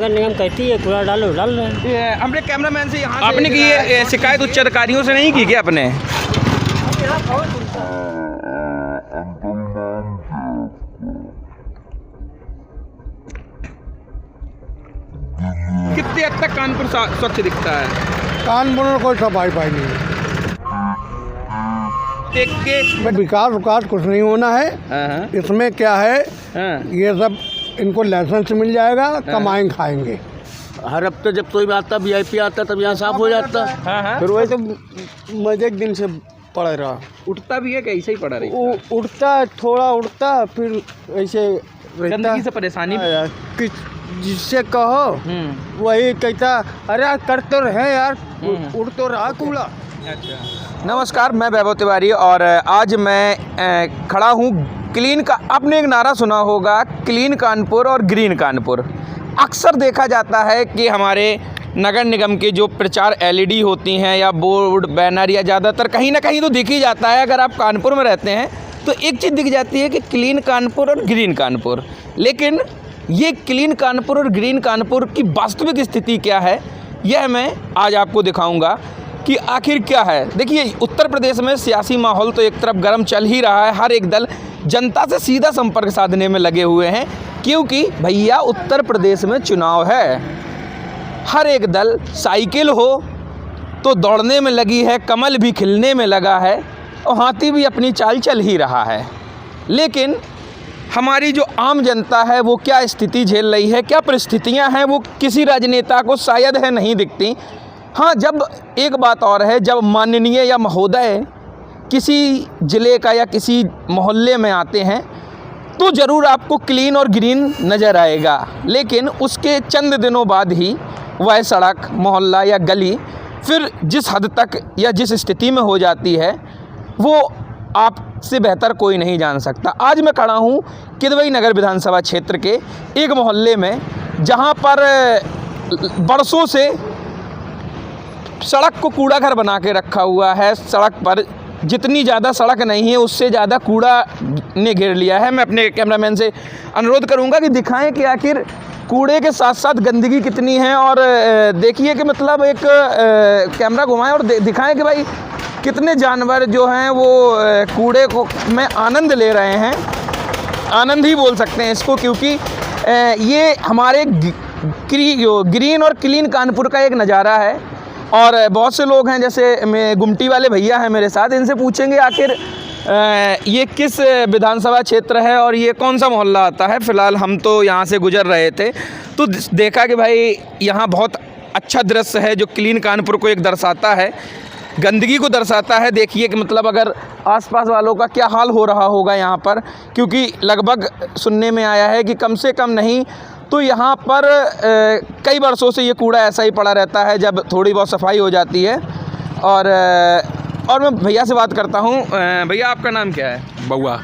नगर निगम कहती है कूड़ा डालो, डाल रहे हैं। ये हमने कैमरामैन से यहाँ आपने की ये शिकायत उच्च अधिकारियों से नहीं की क्या आपने? कितने हद तक कानपुर स्वच्छ दिखता है? कानपुर में कोई सफाई नहीं है। देख के विकास कुछ नहीं होना है। इसमें क्या है, ये सब इनको लाइसेंस मिल जाएगा, कमाएंगे खाएंगे। हर हफ्ते जब कोई भी आता VIP आता तब यहाँ साफ हो जाता। फिर वही तो मजे एक दिन से पड़ा रहा। उठता भी है कि ऐसे ही पड़ा रही? उठता थोड़ा उठता, फिर ऐसे गंदगी से परेशानी जिससे कहो वही कहता अरे यार कर तो रहे यार, उड़ तो रहा कूड़ा। अच्छा। नमस्कार, मैं वैभव तिवारी और आज मैं खड़ा हूँ क्लीन का। आपने एक नारा सुना होगा, क्लीन कानपुर और ग्रीन कानपुर। अक्सर देखा जाता है कि हमारे नगर निगम के जो प्रचार LED होती हैं या बोर्ड बैनर या ज़्यादातर कहीं ना कहीं तो दिख ही जाता है। अगर आप कानपुर में रहते हैं तो एक चीज़ दिख जाती है कि क्लीन कानपुर और ग्रीन कानपुर। लेकिन ये क्लीन कानपुर और ग्रीन कानपुर की वास्तविक स्थिति क्या है, यह मैं आज आपको दिखाऊंगा कि आखिर क्या है। देखिए, उत्तर प्रदेश में सियासी माहौल तो एक तरफ गर्म चल ही रहा है। हर एक दल जनता से सीधा संपर्क साधने में लगे हुए हैं, क्योंकि भैया उत्तर प्रदेश में चुनाव है। हर एक दल साइकिल हो तो दौड़ने में लगी है, कमल भी खिलने में लगा है और हाथी भी अपनी चाल चल ही रहा है। लेकिन हमारी जो आम जनता है वो क्या स्थिति झेल रही है, क्या परिस्थितियां हैं, वो किसी राजनेता को शायद है नहीं दिखती। हाँ, जब एक बात और है, जब माननीय या महोदय किसी ज़िले का या किसी मोहल्ले में आते हैं तो ज़रूर आपको क्लीन और ग्रीन नज़र आएगा। लेकिन उसके चंद दिनों बाद ही वह सड़क, मोहल्ला या गली फिर जिस हद तक या जिस स्थिति में हो जाती है वो आपसे बेहतर कोई नहीं जान सकता। आज मैं खड़ा हूँ किदवई नगर विधानसभा क्षेत्र के एक मोहल्ले में, जहाँ पर बरसों से सड़क को कूड़ा घर बना के रखा हुआ है। सड़क पर जितनी ज़्यादा सड़क नहीं है उससे ज़्यादा कूड़ा ने घेर लिया है। मैं अपने कैमरामैन से अनुरोध करूंगा कि दिखाएं कि आखिर कूड़े के साथ साथ गंदगी कितनी है। और देखिए कि मतलब एक कैमरा घुमाएं और दिखाएं कि भाई कितने जानवर जो हैं वो कूड़े को में आनंद ले रहे हैं। आनंद ही बोल सकते हैं इसको, क्योंकि ये हमारे ग्रीन और क्लीन कानपुर का एक नज़ारा है। और बहुत से लोग हैं, जैसे गुमटी वाले भैया हैं मेरे साथ, इनसे पूछेंगे आखिर ये किस विधानसभा क्षेत्र है और ये कौन सा मोहल्ला आता है। फ़िलहाल हम तो यहाँ से गुजर रहे थे तो देखा कि भाई यहाँ बहुत अच्छा दृश्य है जो क्लीन कानपुर को एक दर्शाता है, गंदगी को दर्शाता है। देखिए कि मतलब अगर आसपास वालों का क्या हाल हो रहा होगा यहाँ पर, क्योंकि लगभग सुनने में आया है कि कम से कम नहीं तो यहाँ पर कई वर्षों से ये कूड़ा ऐसा ही पड़ा रहता है जब थोड़ी बहुत सफाई हो जाती है। और मैं भैया से बात करता हूँ। भैया, आपका नाम क्या है? बउआ।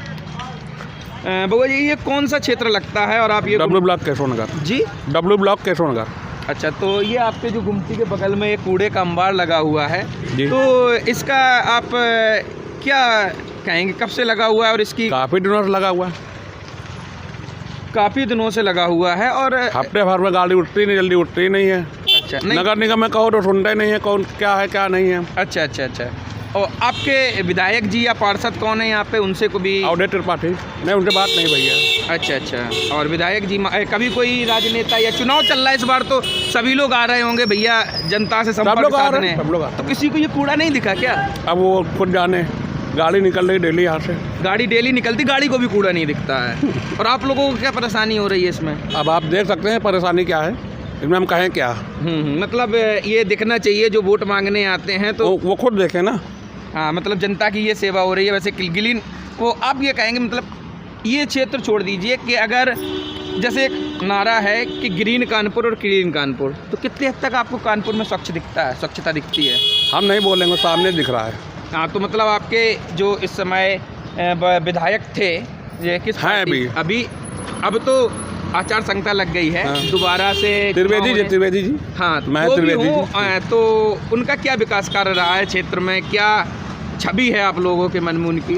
बउआ जी, ये कौन सा क्षेत्र लगता है? और आप ये W ब्लॉक केशव नगर जी? W ब्लॉक केशव नगर। अच्छा, तो ये आपके जो गुमटी के बगल में एक कूड़े का अंबार लगा हुआ है जी। तो इसका आप क्या कहेंगे, कब से लगा हुआ है? और इसकी काफ़ी दिनों से लगा हुआ है। काफ़ी दिनों से लगा हुआ है और हफ्ते भर में गाड़ी उठती नहीं, जल्दी उठती नहीं है। अच्छा, नहीं। नगर निगम में कहो तो सुनते नहीं है कौन क्या है क्या नहीं है। अच्छा अच्छा अच्छा। और आपके विधायक जी या पार्षद कौन है यहाँ पे, उनसे को भी? अवधेश त्रिपाठी। नहीं, उनसे बात नहीं भैया। अच्छा अच्छा। और विधायक जी कभी कोई राजनेता, या चुनाव चल रहा है इस बार तो सभी लोग आ रहे होंगे भैया जनता से संपर्क साधने, सब लोग तो किसी को ये कूड़ा नहीं दिखा क्या? अब वो खुद जाने, गाड़ी निकल रही डेली यहाँ से। गाड़ी डेली निकलती, गाड़ी को भी कूड़ा नहीं दिखता है। और आप लोगों को क्या परेशानी हो रही है इसमें? अब आप देख सकते हैं परेशानी क्या है, इसमें हम कहें क्या। मतलब ये दिखना चाहिए जो वोट मांगने आते हैं तो वो खुद देखें ना। हाँ, मतलब जनता की ये सेवा हो रही है। वैसे ग्रीन वो आप ये कहेंगे, मतलब ये क्षेत्र छोड़ दीजिए कि अगर जैसे एक नारा है कि ग्रीन कानपुर और क्लीन कानपुर, तो कितने हद तक आपको कानपुर में स्वच्छ दिखता है, स्वच्छता दिखती है? हम नहीं बोलेंगे, सामने दिख रहा है। हाँ, तो मतलब आपके जो इस समय विधायक थे ये किस हैं अभी अब तो आचार संहिता लग गई है। हाँ। दोबारा से त्रिवेदी जी। हाँ, मैं त्रिवेदी जी। तो उनका क्या विकास कार्य रहा है क्षेत्र में, क्या छवि है आप लोगों के मन में उनकी?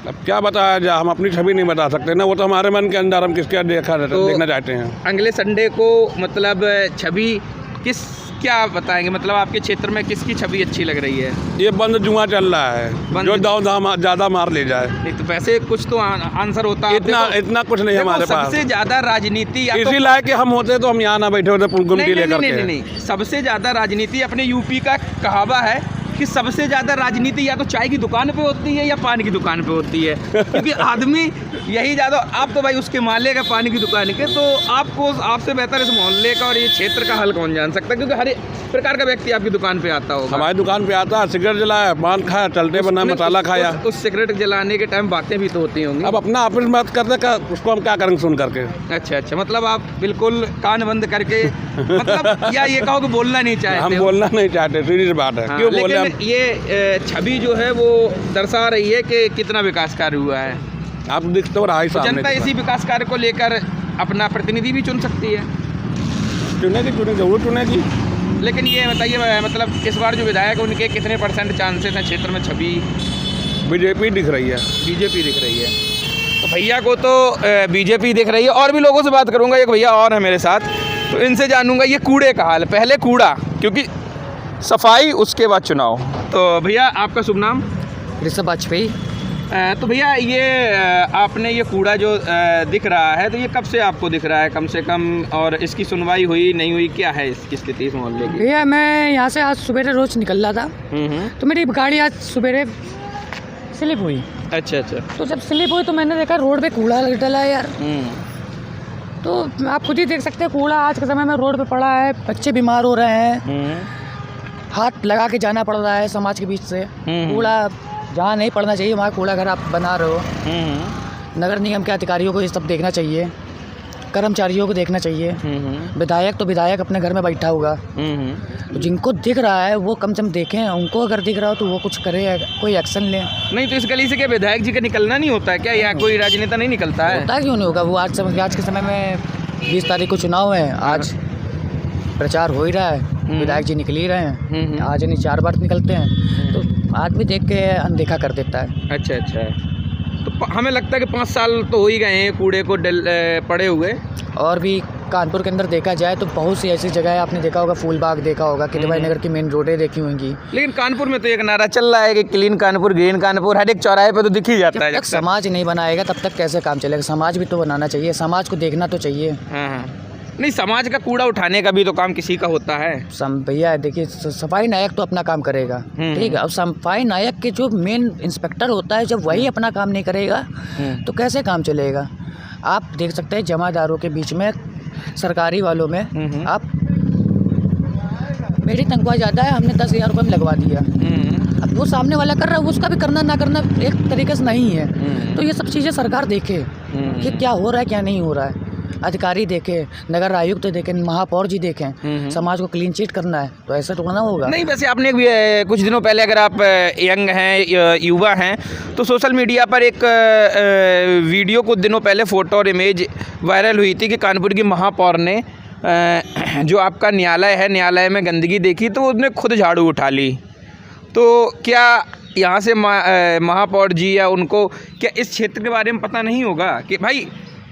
अब क्या बताया जाए, हम अपनी छवि नहीं बता सकते ना, वो तो हमारे मन के अंदर हम किसके देखना चाहते हैं। अगले संडे को मतलब छवि क्या बताएंगे, मतलब आपके क्षेत्र में किसकी छवि अच्छी लग रही है? ये बंद जुआ चल रहा है, जो दाव ज़्यादा मार ले जाए। नहीं तो वैसे कुछ तो आंसर होता है। इतना कुछ नहीं हमारे पास। सबसे ज्यादा राजनीति इसी लायक कि हम होते तो हम यहाँ ना बैठे होते गुमटी लेकर के। नहीं, सबसे ज्यादा राजनीति अपने यूपी का कहावा है कि सबसे ज़्यादा राजनीति या तो चाय की दुकान पे होती है या पान की दुकान पे होती है, क्योंकि आदमी यही ज़्यादा। आप तो भाई उसके माले का पानी की दुकान के, तो आपसे बेहतर इस मोहल्ले का और ये क्षेत्र का हाल कौन जान सकता है, क्योंकि हर एक प्रकार का व्यक्ति आपकी दुकान पे आता होगा। हमारी दुकान पे आता है, सिगरेट जलाया, पान खाया, चलते बना मसाला खाया। उस सिगरेट जलाने के टाइम बातें भी तो होती होंगी। अब अपना ऑफिस में बात करते, उसको हम क्या करेंगे सुन करके। अच्छा, मतलब आप बिल्कुल कान बंद करके मतलब या ये कहो कि बोलना नहीं चाहते? हम बोलना नहीं चाहते, सीधी बात है। क्यों बोले? लेकिन ये छवि जो है वो दर्शा रही है कि कितना विकास कार्य हुआ है। आप दिखते हो रहा है सामने। जनता इसी विकास कार्य को लेकर अपना प्रतिनिधि भी चुन सकती है। चुनेगी, जरूर चुनेगी। लेकिन ये बताइए, मतलब इस बार जो विधायक उनके कितने % चांसेस हैं क्षेत्र में छवि? बीजेपी दिख रही है। बीजेपी दिख रही है। तो भैया को तो बीजेपी दिख रही है। और भी लोगों से बात करूंगा, एक भैया और है मेरे साथ, तो इनसे जानूंगा ये कूड़े का हाल। पहले कूड़ा, क्योंकि सफाई उसके बाद चुनाव। तो भैया आपका शुभ नाम? ऋषभ वाजपेयी। तो भैया ये आपने ये कूड़ा जो दिख रहा है, तो ये कब से आपको दिख रहा है कम से कम, और इसकी सुनवाई हुई नहीं हुई, क्या है इसकी स्थिति इस मोहल्ले की? भैया मैं यहाँ से आज सुबह रोज निकल रहा था, तो मेरी गाड़ी आज सुबह स्लिप हुई। अच्छा। तो जब स्लिप हुई तो मैंने देखा रोड पे कूड़ा डला है यार। तो आप खुद ही देख सकते हैं, कूड़ा आज के समय में रोड पे पड़ा है, बच्चे बीमार हो रहे हैं, हाथ लगा के जाना पड़ रहा है समाज के बीच से। कूड़ा जहाँ नहीं पड़ना चाहिए वहाँ कूड़ा घर आप बना रहे हो। नगर निगम के अधिकारियों को ये सब देखना चाहिए, कर्मचारियों को देखना चाहिए। विधायक तो विधायक अपने घर में बैठा होगा, तो जिनको दिख रहा है वो कम से कम देखें, उनको अगर दिख रहा हो तो वो कुछ करे, कोई एक्शन ले। नहीं तो इस गली से क्या विधायक जी का निकलना नहीं होता है क्या, या कोई राजनेता नहीं निकलता है? होता क्यों नहीं होगा? वो आज के समय में 20 तारीख को चुनाव है, आज प्रचार हो ही रहा है, विधायक जी निकल ही रहे हैं, आज नहीं 4 बार निकलते हैं, तो आदमी देख के अनदेखा कर देता है। अच्छा। तो हमें लगता है कि 5 साल तो हो ही गए हैं कूड़े को पड़े हुए। और भी कानपुर के अंदर देखा जाए तो बहुत सी ऐसी जगह है, आपने देखा होगा, फूलबाग देखा होगा, किदवाई नगर की मेन रोडें देखी होंगी। लेकिन कानपुर में तो एक नारा चल रहा है कि क्लीन कानपुर, ग्रीन कानपुर, हर एक चौराहे पे तो दिख ही जाता है। जब तक समाज नहीं बनाएगा तब तक कैसे काम चलेगा? समाज भी तो बनाना चाहिए, समाज को देखना तो चाहिए। हाँ। नहीं, समाज का कूड़ा उठाने का भी तो काम किसी का होता है। भैया देखिए, सफाई नायक तो अपना काम करेगा, ठीक है, और सफाई नायक के जो मेन इंस्पेक्टर होता है, जब वही अपना काम नहीं करेगा तो कैसे काम चलेगा? आप देख सकते हैं जमादारों के बीच में, सरकारी वालों में, आप मेरी तनख्वाह ज़्यादा है, हमने 10,000 रुपये में लगवा दिया, अब वो सामने वाला कर रहा है, उसका भी करना ना करना एक तरीके से नहीं है। तो ये सब चीज़ें सरकार देखे कि क्या हो रहा है क्या नहीं हो रहा है, अधिकारी देखे, नगर आयुक्त देखें, महापौर जी देखें, समाज को क्लीन चिट करना है तो ऐसा तो ना होगा। नहीं, वैसे आपने कुछ दिनों पहले, अगर आप यंग हैं, युवा हैं, तो सोशल मीडिया पर एक वीडियो कुछ दिनों पहले फ़ोटो और इमेज वायरल हुई थी कि कानपुर की महापौर ने जो आपका न्यायालय है, न्यायालय में गंदगी देखी तो उसने खुद झाड़ू उठा ली। तो क्या यहाँ से महापौर जी या उनको क्या इस क्षेत्र के बारे में पता नहीं होगा कि भाई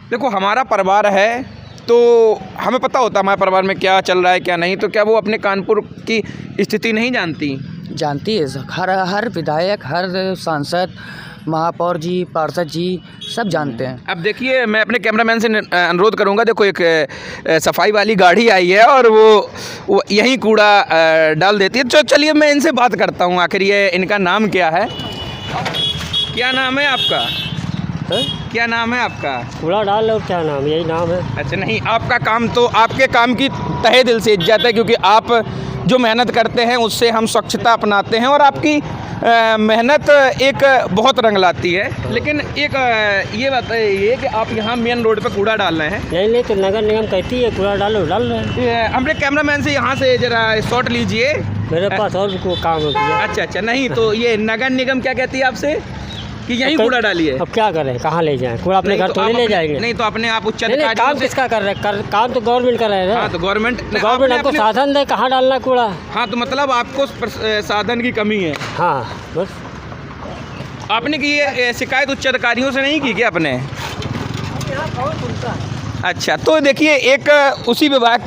देखो हमारा परिवार है तो हमें पता होता है हमारे परिवार में क्या चल रहा है क्या नहीं, तो क्या वो अपने कानपुर की स्थिति नहीं जानती है? हर विधायक, हर सांसद, महापौर जी, पार्षद जी सब जानते हैं। अब देखिए, मैं अपने कैमरामैन से अनुरोध करूंगा, देखो एक सफाई वाली गाड़ी आई है और वो यहीं कूड़ा डाल देती है। तो चलिए मैं इनसे बात करता हूँ, आखिर ये इनका नाम क्या है? क्या नाम है आपका? क्या नाम है आपका? कूड़ा डाल लो, क्या नाम? यही नाम है। अच्छा, नहीं, आपका काम तो, आपके काम की तहे दिल से इज्जत है, क्योंकि आप जो मेहनत करते हैं उससे हम स्वच्छता अपनाते हैं और आपकी मेहनत एक बहुत रंग लाती है। लेकिन एक ये बताइए कि आप यहाँ मेन रोड पे कूड़ा डाल रहे हैं। नहीं तो नगर निगम कहती है कूड़ा डाल रहे हैं। हमने कैमरामैन से यहाँ से जरा शॉट लीजिए, मेरे पास और भी कोई काम है। अच्छा, नहीं तो ये नगर निगम क्या कहती है आपसे कि यहीं कूड़ा डालिए? अब क्या करें, कहाँ ले जाएं? कूड़ा अपने घर थोड़ी ले जाएंगे। नहीं तो अपने आप उच्च अधिकारी काम किसका कर रहे हैं? काम तो गवर्नमेंट कर रहे हैं। हाँ, तो गवर्नमेंट आपको साधन दे कहाँ डालना कूड़ा। हाँ, तो मतलब आपको साधन की कमी है। हाँ, बस आपने की ये शिकायत उच्च अधिकारियों से नहीं की क्या आपने? अच्छा, तो देखिए एक उसी विभाग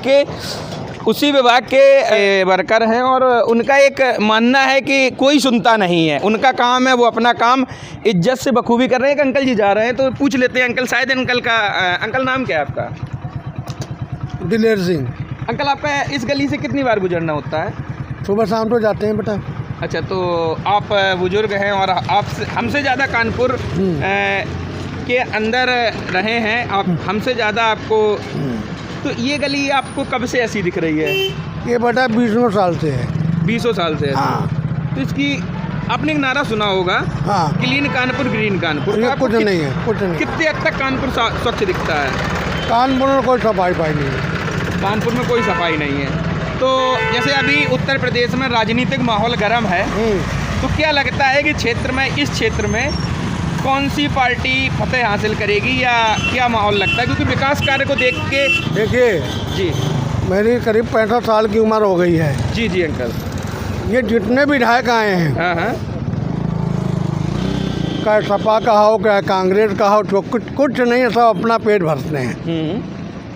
के वर्कर हैं और उनका एक मानना है कि कोई सुनता नहीं है, उनका काम है, वो अपना काम इज्जत से बखूबी कर रहे हैं। एक अंकल जी जा रहे हैं तो पूछ लेते हैं अंकल, शायद अंकल नाम क्या है आपका? दिलेर सिंह। अंकल आपका इस गली से कितनी बार गुजरना होता है? सुबह शाम तो जाते हैं बेटा। अच्छा, तो आप बुजुर्ग हैं और आप हमसे ज़्यादा कानपुर के अंदर रहे हैं, आप हमसे ज़्यादा आपको, तो ये गली आपको कब से ऐसी दिख रही है? ये बेटा 20 साल से है। 20 साल से? हाँ। तो इसकी आपने एक नारा सुना होगा, हाँ, क्लीन कानपुर ग्रीन कानपुर। ये कुछ नहीं है, कुछ नहीं। कितने हद तक कानपुर स्वच्छ दिखता है? कानपुर में कोई सफाई नहीं है। कानपुर में कोई सफाई नहीं है। तो जैसे अभी उत्तर प्रदेश में राजनीतिक माहौल गर्म है, तो क्या लगता है कि इस क्षेत्र में कौन सी पार्टी फतेह हासिल करेगी या क्या माहौल लगता है? क्योंकि विकास कार्य को देख के देखिए जी, मेरी करीब 65 साल की उम्र हो गई है। जी जी अंकल। ये जितने विधायक आए हैं, हाँ हाँ, चाहे सपा का हो, चाहे कांग्रेस का हो, तो कुछ नहीं है, सब अपना पेट भरते हैं।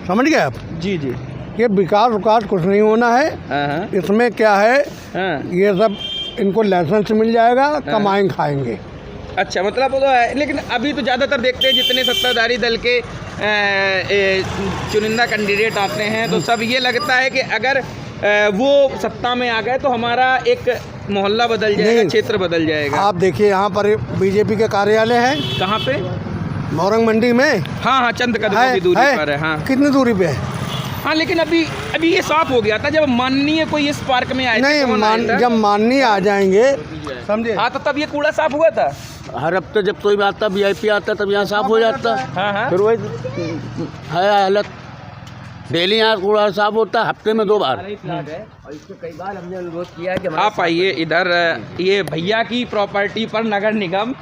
समझ गए आप? जी जी। ये विकास कुछ नहीं होना है। हाँ इसमें क्या है, हाँ। ये सब इनको लाइसेंस मिल जाएगा, कमाएंगे खाएंगे। अच्छा, मतलब वो तो है, लेकिन अभी तो ज़्यादातर देखते हैं जितने सत्ताधारी दल के चुनिंदा कैंडिडेट आते हैं तो सब ये लगता है कि अगर वो सत्ता में आ गए तो हमारा एक मोहल्ला बदल जाएगा, क्षेत्र बदल जाएगा। आप देखिए यहाँ पर बीजेपी के कार्यालय है। कहाँ पे? मोरंग मंडी में। हाँ हाँ, चंद कदमों की दूरी पर है। हाँ, कितनी दूरी पे है? हाँ, लेकिन अभी ये साफ हो गया था जब माननीय कोई इस पार्क में आए नहीं, जब माननीय आ जाएंगे, समझे? हाँ, तो तब ये कूड़ा साफ हुआ था। हर हफ्ते जब कोई आता VIP आता तब यहाँ साफ हो जाता। हाँ हाँ। फिर वही है हालत, डेली यहाँ कूड़ा साफ होता है, हफ्ते में 2 बार। और इसको कई बार हमने अनुरोध किया है कि आप आइए इधर, ये भैया की प्रॉपर्टी पर नगर निगम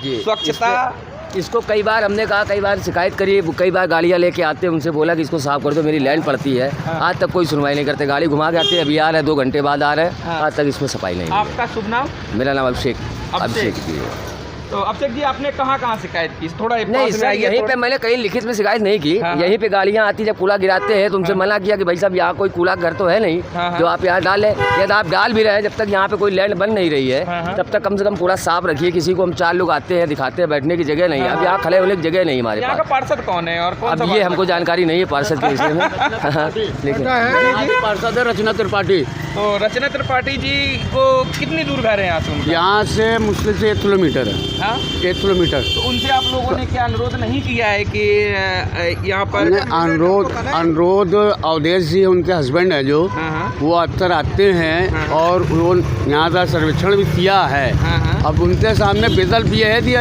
स्वच्छता, इसको कई बार हमने कहा, कई बार शिकायत करी, कई बार गाड़ियाँ लेके आते हैं, उनसे बोला कि इसको साफ कर दो, मेरी लाइन पड़ती है। आज तक कोई सुनवाई नहीं करते, गाड़ी घुमा के आते हैं, अभी आ रहे हैं 2 घंटे बाद आ रहे हैं, आज तक इसमें सफाई नहीं। आपका शुभ नाम? मेरा नाम अभिषेक जी है। तो अभिषेक जी, आपने कहाँ शिकायत की? थोड़ा नहीं सर, यहीं पे मैंने कहीं लिखित में शिकायत नहीं की। यहीं पे गाड़ियाँ आती जब कूड़ा गिराते हैं तो उनसे मना किया कि भाई साहब यहाँ कोई कूड़ा घर तो है नहीं जो आप यहाँ डालें। यदि आप डाल भी रहे हैं, जब तक यहाँ पे कोई लैंड बन नहीं रही है तब तक कम से कम कूड़ा साफ रखिए। किसी को हम 4 लोग आते हैं, दिखाते हैं, बैठने की जगह नहीं है। अब यहाँ खड़े होने की जगह नहीं हमारे पास। पार्षद कौन है और कौन? अब ये हमको जानकारी नहीं है पार्षद के विषय में। लेकिन पार्षद है रचना त्रिपाठी। तो रचना त्रिपाठी जी को कितनी दूर घर है यहाँ से? यहाँ से मुश्किल से 1 किलोमीटर है। हाँ, 1 किलोमीटर। तो उनसे आप लोगों ने क्या अनुरोध नहीं किया है कि यहाँ पर? अनुरोध अवधेश जी उनके हस्बैंड है जो, वो अक्सर आते हैं और वो यहाँ का सर्वेक्षण भी किया है। अब उनके सामने विकल्प ये है कि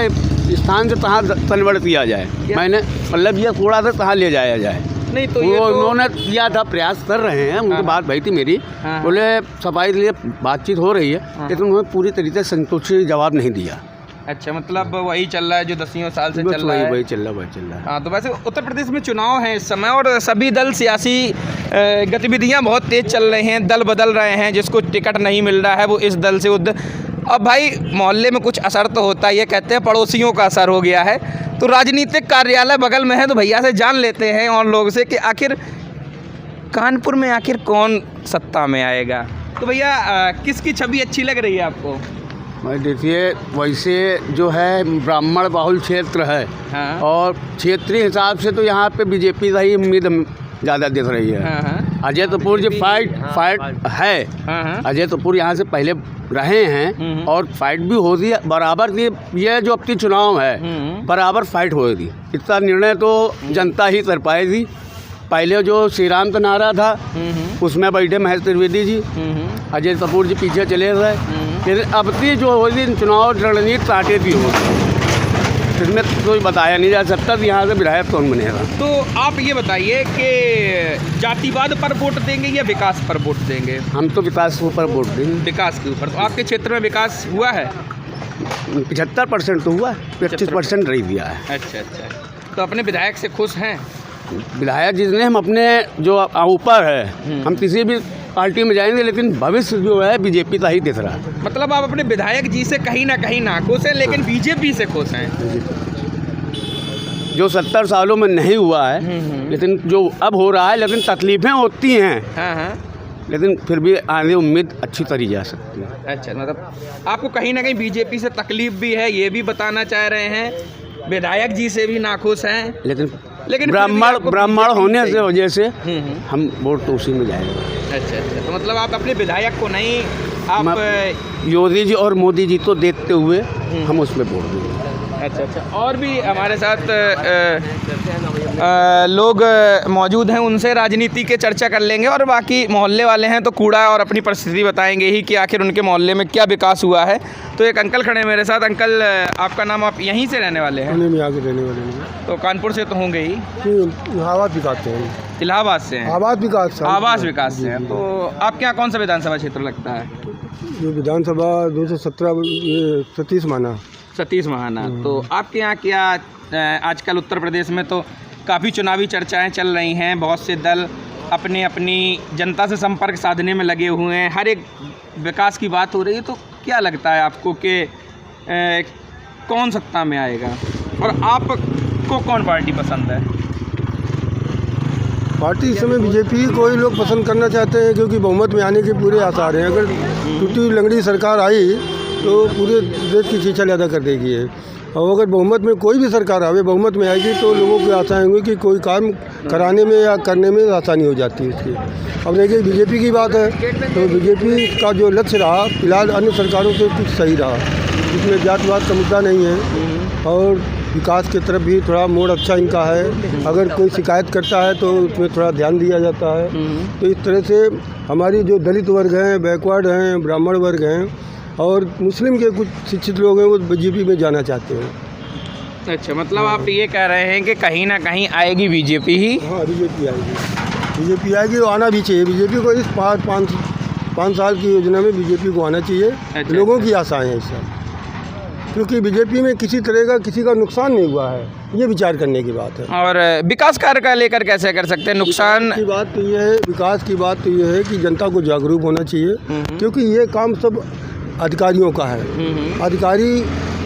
स्थान से कहाँ कन्वर्ट किया जाए, मैंने मतलब ये कूड़ा से कहाँ ले जाया जाए। नहीं तो वो उन्होंने किया था, प्रयास कर रहे हैं, उनकी बात भई थी मेरी, बोले सफाई के लिए बातचीत हो रही है, लेकिन उन्होंने पूरी तरीके से संतोषी जवाब नहीं दिया। अच्छा, मतलब वही चल रहा है जो 10 साल से चल रहा है। वही चल रहा है। हाँ, तो वैसे उत्तर प्रदेश में चुनाव है इस समय और सभी दल सियासी गतिविधियां बहुत तेज चल रही हैं, दल बदल रहे हैं। जिसको टिकट नहीं मिल रहा है वो इस दल से उधर। अब भाई मोहल्ले में कुछ असर तो होता है, ये कहते हैं पड़ोसियों का असर हो गया है। तो राजनीतिक कार्यालय बगल में है तो भैया से जान लेते हैं और लोग से कि आखिर कानपुर में आखिर कौन सत्ता में आएगा। तो भैया किसकी छवि अच्छी लग रही है आपको? मैं देखिए, वैसे जो है ब्राह्मण बाहुल क्षेत्र है। हाँ। और क्षेत्रीय हिसाब से तो यहाँ पे बीजेपी का ही उम्मीद ज़्यादा दिख रही है। हाँ। अजय कपूर जी फाइट है। हाँ। अजय कपूर यहाँ से पहले रहे हैं और फाइट भी होती है बराबर की। ये जो अब की चुनाव है बराबर फाइट होगी, इतना निर्णय तो जनता ही कर पाएगी। पहले जो श्री राम का नारा था उसमें बैठे महेश त्रिवेदी जी, अजय कपूर जी पीछे चले गए। फिर अब की जो होगी चुनाव रणनीति काटे भी होगी, इसमें कोई बताया नहीं जा सकता कि यहाँ से विधायक कौन बनेगा। तो आप ये बताइए कि जातिवाद पर वोट देंगे या विकास पर वोट देंगे? हम तो विकास के ऊपर वोट देंगे। विकास के ऊपर। तो आपके क्षेत्र में विकास हुआ है? 75% तो हुआ, 25% रह दिया है। अच्छा। तो अपने विधायक से खुश हैं? विधायक जितने हम अपने जो ऊपर है, हम किसी भी पार्टी में जाएंगे, लेकिन भविष्य जो है बीजेपी का ही दिख रहा है। मतलब आप अपने विधायक जी से कहीं ना कहीं नाखुश हैं, लेकिन बीजेपी से खुश हैं। जो 70 सालों में नहीं हुआ है, लेकिन जो अब हो रहा है, लेकिन तकलीफें होती हैं, हाँ, लेकिन फिर भी आगे उम्मीद अच्छी करी जा सकती है। अच्छा, मतलब आपको कहीं ना कहीं बीजेपी से तकलीफ भी है, ये भी बताना चाह रहे हैं। विधायक जी से भी नाखुश हैं, लेकिन ब्राह्मण होने से वजह से हम वोट तो उसी में जाएंगे। अच्छा, तो मतलब आप अपने विधायक को नहीं, आप योगी जी और मोदी जी तो देखते हुए हम उसमें वोट देंगे। अच्छा, और भी हमारे साथ लोग मौजूद हैं, उनसे राजनीति के चर्चा कर लेंगे। और बाकी मोहल्ले वाले हैं तो कूड़ा और अपनी परिस्थिति बताएंगे ही कि आखिर उनके मोहल्ले में क्या विकास हुआ है। तो एक अंकल खड़े हैं मेरे साथ। अंकल, आपका नाम, आप यहीं से रहने वाले हैं? में आगे रहने वाले हैं। तो कानपुर से तो होंगे ही? इलाहाबाद विकास से हैं। इलाहाबाद से हैं? आवास विकास से हैं। तो आपके यहाँ कौन सा विधानसभा क्षेत्र लगता है? जो विधानसभा 217 सतीश माना। सतीश महाना। तो आपके यहाँ क्या आजकल उत्तर प्रदेश में तो काफ़ी चुनावी चर्चाएं चल रही हैं, बहुत से दल अपनी अपनी जनता से संपर्क साधने में लगे हुए हैं, हर एक विकास की बात हो रही है। तो क्या लगता है आपको कि कौन सत्ता में आएगा और आपको कौन पार्टी पसंद है? पार्टी इस समय बीजेपी को ही लोग पसंद करना चाहते हैं, क्योंकि बहुमत में आने के पूरे आसार हैं। अगर टूटी लंगड़ी सरकार आई तो पूरे देश की खींचा ज़्यादा कर देगी है। और अगर बहुमत में कोई भी सरकार आवे, बहुमत में आएगी, तो लोगों की आशाएं होंगी कि कोई काम कराने में या करने में आसानी हो जाती है उसकी। अब देखिए बीजेपी की बात है, तो बीजेपी का जो लक्ष्य रहा फिलहाल अन्य सरकारों से कुछ सही रहा। इसमें जातवाद का मुद्दा नहीं है और विकास की तरफ भी थोड़ा मोड़ अच्छा इनका है। अगर कोई शिकायत करता है तो उसमें थोड़ा ध्यान दिया जाता है। तो इस तरह से हमारी जो दलित वर्ग हैं, बैकवर्ड हैं, ब्राह्मण वर्ग हैं और मुस्लिम के कुछ शिक्षित लोग हैं, वो बीजेपी में जाना चाहते हैं। अच्छा, मतलब आप ये कह रहे हैं कि कहीं ना कहीं आएगी बीजेपी ही? हाँ, बीजेपी आएगी और आना भी चाहिए। बीजेपी को इस 5 साल की योजना में बीजेपी को आना चाहिए। अच्छा, लोगों की आशाएं हैं इससे, क्योंकि बीजेपी में किसी तरह का किसी का नुकसान नहीं हुआ है, ये विचार करने की बात है। और विकास कार्य का लेकर कैसे कर सकते हैं नुकसान? की बात तो ये है, विकास की बात तो ये है कि जनता को जागरूक होना चाहिए, क्योंकि ये काम सब अधिकारियों का है। अधिकारी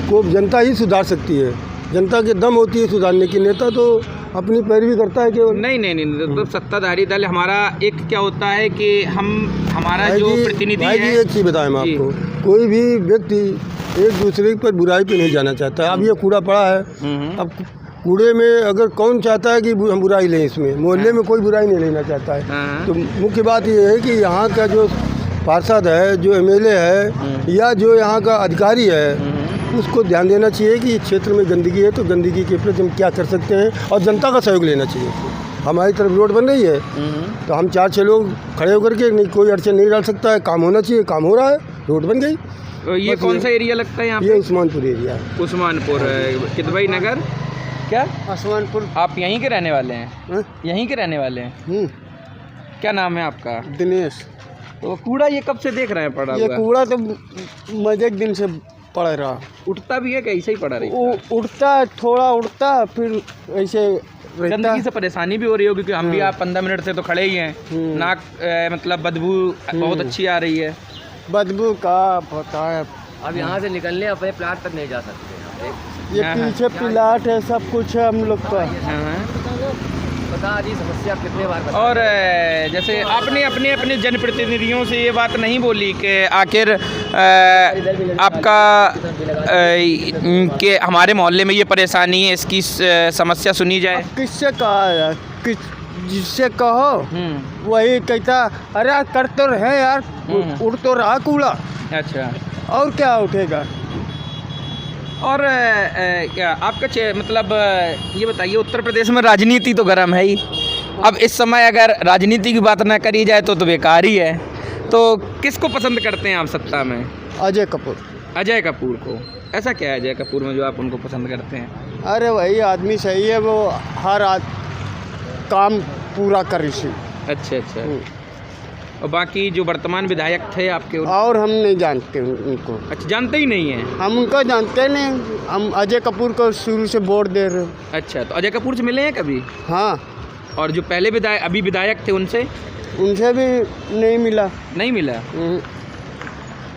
को जनता ही सुधार सकती है, जनता के दम होती है सुधारने की। नेता तो अपनी पैरवी करता है केवल। नहीं, तो सत्ताधारी दल हमारा एक क्या होता है कि हमारा जो प्रतिनिधि है। एक चीज़ बताएं मैं आपको, कोई भी व्यक्ति एक दूसरे पर बुराई पे नहीं जाना चाहता है। अब ये कूड़ा पड़ा है, अब कूड़े में अगर कौन चाहता है कि हम बुराई लें, इसमें मोहल्ले में कोई बुराई नहीं लेना चाहता है। तो मुख्य बात ये है कि यहाँ का जो पार्षद है, जो एमएलए है या जो यहाँ का अधिकारी है, उसको ध्यान देना चाहिए कि क्षेत्र में गंदगी है तो गंदगी के प्रति हम क्या कर सकते हैं और जनता का सहयोग लेना चाहिए। हमारी तरफ रोड बन रही है तो हम 4-6 लोग खड़े होकर के नहीं, कोई अड़चन नहीं डाल सकता है, काम होना चाहिए, काम हो रहा है, रोड बन गई। तो ये कौन सा एरिया लगता है यहाँ पे? ये उस्मानपुर एरिया है। उस्मानपुर, कितवाई नगर क्या? उस्मानपुर। आप यहीं के रहने वाले हैं? यहीं के रहने वाले हैं। क्या नाम है आपका? दिनेश। तो कूड़ा ये कब से देख रहे हैं पड़ा हुआ? ये कूड़ा तो मजे दिन से पड़ा रहा। उठता भी है कि ऐसे ही पड़ा रही? उठता, थोड़ा उठता, फिर ऐसे गंदगी से परेशानी भी हो रही होगी, क्योंकि हम भी आप 15 मिनट से तो खड़े ही हैं। नाक मतलब बदबू बहुत अच्छी आ रही है। बदबू का पता है। अब यहाँ से निकलने अपने प्लाट तक नहीं जा सकते। ये पीछे प्लाट है, सब कुछ है हम लोग का। बता दी समस्या कितने बार बता। और जैसे आपने अपने जनप्रतिनिधियों से ये बात नहीं बोली कि आखिर आपका कि हमारे मोहल्ले में ये परेशानी है, इसकी समस्या सुनी जाए? किससे कहा यार, जिससे कहो वही कहता अरे यार कर तो रहे यार, उड़ तो रहा कूड़ा। अच्छा, और क्या उठेगा? और क्या आपका मतलब ये बताइए, उत्तर प्रदेश में राजनीति तो गर्म है ही। अब इस समय अगर राजनीति की बात ना करी जाए तो बेकार ही है। तो किसको पसंद करते हैं आप सत्ता में? अजय कपूर। अजय कपूर को? ऐसा क्या है अजय कपूर में जो आप उनको पसंद करते हैं? अरे वही आदमी सही है, वो हर काम पूरा कर इसी। अच्छा। और बाकी जो वर्तमान विधायक थे आपके और हम नहीं जानते उनको। अच्छा, जानते ही नहीं हैं? हम उनको जानते नहीं, हम अजय कपूर को शुरू से वोट दे रहे हैं। अच्छा, तो अजय कपूर से मिले हैं कभी? हाँ। और जो पहले विधायक अभी विधायक थे उनसे उनसे भी नहीं मिला। नहीं मिला।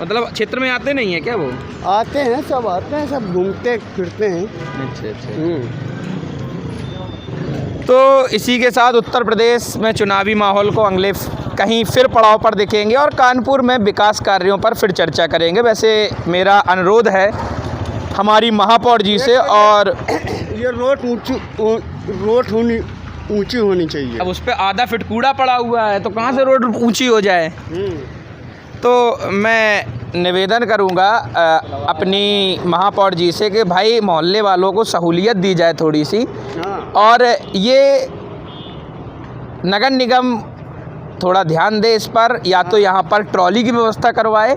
मतलब क्षेत्र में आते नहीं है क्या वो? आते हैं, सब घूमते फिरते हैं। अच्छा। तो इसी के साथ उत्तर प्रदेश में चुनावी माहौल को अगले कहीं फिर पड़ाव पर देखेंगे और कानपुर में विकास कार्यों पर फिर चर्चा करेंगे। वैसे मेरा अनुरोध है हमारी महापौर जी से, और ये रोड ऊंची होनी चाहिए। अब उस पर आधा फीट कूड़ा पड़ा हुआ है तो कहाँ से रोड ऊंची हो जाए। तो मैं निवेदन करूंगा अपनी महापौर जी से कि भाई मोहल्ले वालों को सहूलियत दी जाए थोड़ी सी, और ये नगर निगम थोड़ा ध्यान दे इस पर, या तो यहाँ पर ट्रॉली की व्यवस्था करवाए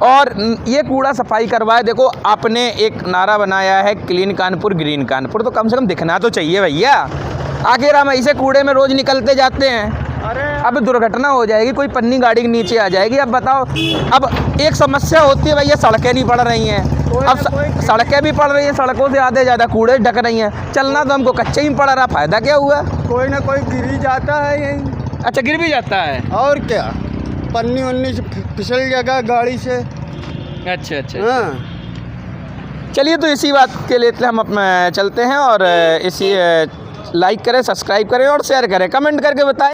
और ये कूड़ा सफाई करवाए। देखो आपने एक नारा बनाया है क्लीन कानपुर ग्रीन कानपुर, तो कम से कम दिखना तो चाहिए भैया। आखिर हम ऐसे कूड़े में रोज़ निकलते जाते हैं, अब दुर्घटना हो जाएगी, कोई पन्नी गाड़ी के नीचे आ जाएगी। अब बताओ, अब एक समस्या होती है भैया, सड़कें नहीं पड़ रही हैं। अब सड़कें भी पड़ रही हैं, सड़कों से आधे ज़्यादा कूड़े ढक रही हैं। चलना तो हमको कच्चे ही पड़ रहा, फ़ायदा क्या हुआ? कोई ना कोई गिर ही जाता है यहीं। अच्छा, गिर भी जाता है? और क्या, पन्नी वन्नी से फिसल जाएगा गाड़ी से। अच्छा। हाँ। चलिए, तो इसी बात के लिए हम चलते हैं, और इसी लाइक करें, सब्सक्राइब करें और शेयर करें, कमेंट करके बताएं।